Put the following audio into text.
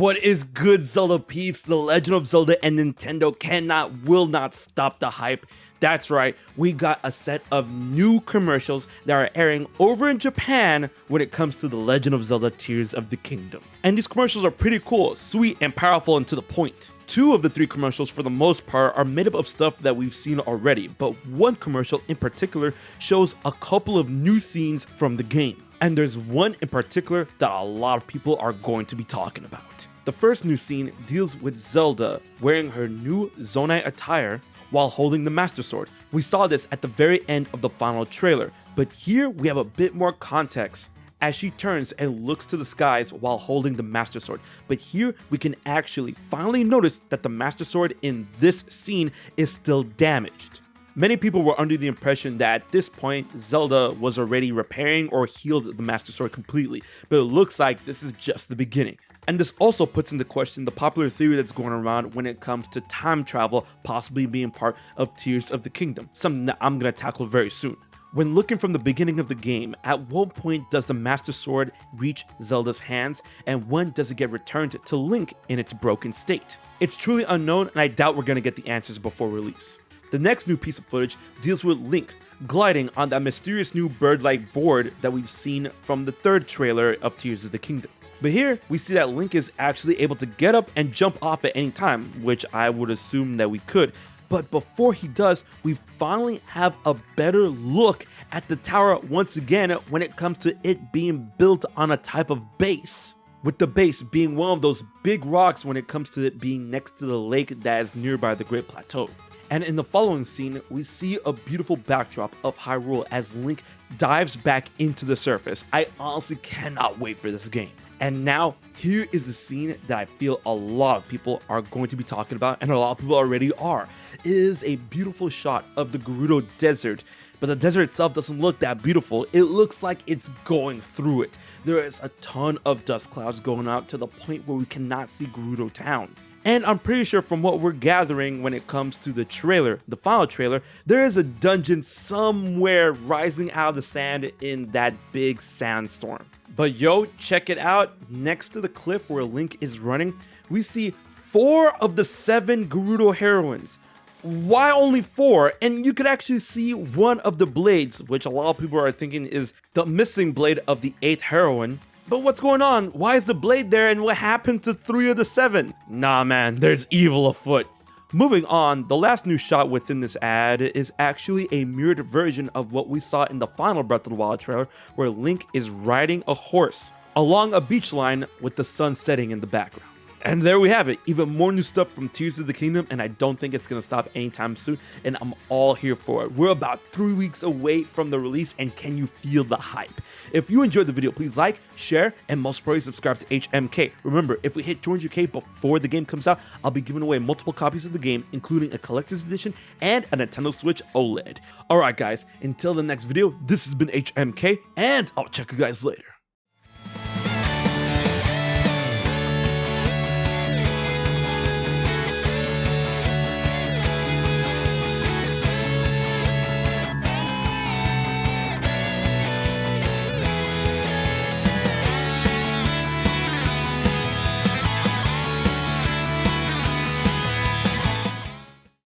What is good, Zelda peeps? The Legend of Zelda and Nintendo will not stop the hype. That's right, we got a set of new commercials that are airing over in Japan when it comes to The Legend of Zelda Tears of the Kingdom. And these commercials are pretty cool, sweet, and powerful and to the point. 2 of the 3 commercials for the most part are made up of stuff that we've seen already, but one commercial in particular shows a couple of new scenes from the game. And there's one in particular that a lot of people are going to be talking about. The first new scene deals with Zelda wearing her new Zonai attire while holding the Master Sword. We saw this at the very end of the final trailer, but here we have a bit more context as she turns and looks to the skies while holding the Master Sword. But here we can actually finally notice that the Master Sword in this scene is still damaged. Many people were under the impression that at this point Zelda was already repairing or healed the Master Sword completely, but it looks like this is just the beginning. And this also puts into question the popular theory that's going around when it comes to time travel possibly being part of Tears of the Kingdom, something that I'm going to tackle very soon. When looking from the beginning of the game, at what point does the Master Sword reach Zelda's hands, and when does it get returned to Link in its broken state? It's truly unknown, and I doubt we're going to get the answers before release. The next new piece of footage deals with Link gliding on that mysterious new bird-like board that we've seen from the 3rd trailer of Tears of the Kingdom. But here, we see that Link is actually able to get up and jump off at any time, which I would assume that we could. But before he does, we finally have a better look at the tower once again when it comes to it being built on a type of base, with the base being one of those big rocks when it comes to it being next to the lake that is nearby the Great Plateau. And in the following scene, we see a beautiful backdrop of Hyrule as Link dives back into the surface. I honestly cannot wait for this game. And now, here is the scene that I feel a lot of people are going to be talking about, and a lot of people already are. It is a beautiful shot of the Gerudo Desert, but the desert itself doesn't look that beautiful. It looks like it's going through it. There is a ton of dust clouds going out to the point where we cannot see Gerudo Town. And I'm pretty sure from what we're gathering when it comes to the trailer, the final trailer, there is a dungeon somewhere rising out of the sand in that big sandstorm. But yo, check it out. Next to the cliff where Link is running, we see 4 of the 7 Gerudo heroines. Why only 4? And you could actually see one of the blades, which a lot of people are thinking is the missing blade of the 8th heroine. But what's going on? Why is the blade there, and what happened to 3 of the 7? Nah man, there's evil afoot. Moving on, the last new shot within this ad is actually a mirrored version of what we saw in the final Breath of the Wild trailer, where Link is riding a horse along a beach line with the sun setting in the background. And there we have it, even more new stuff from Tears of the Kingdom, and I don't think it's gonna stop anytime soon, and I'm all here for it. We're about 3 weeks away from the release, and can you feel the hype? If you enjoyed the video, please like, share, and most importantly, subscribe to HMK. Remember, if we hit 200K before the game comes out, I'll be giving away multiple copies of the game, including a collector's edition and a Nintendo Switch OLED. Alright guys, until the next video, this has been HMK, and I'll check you guys later.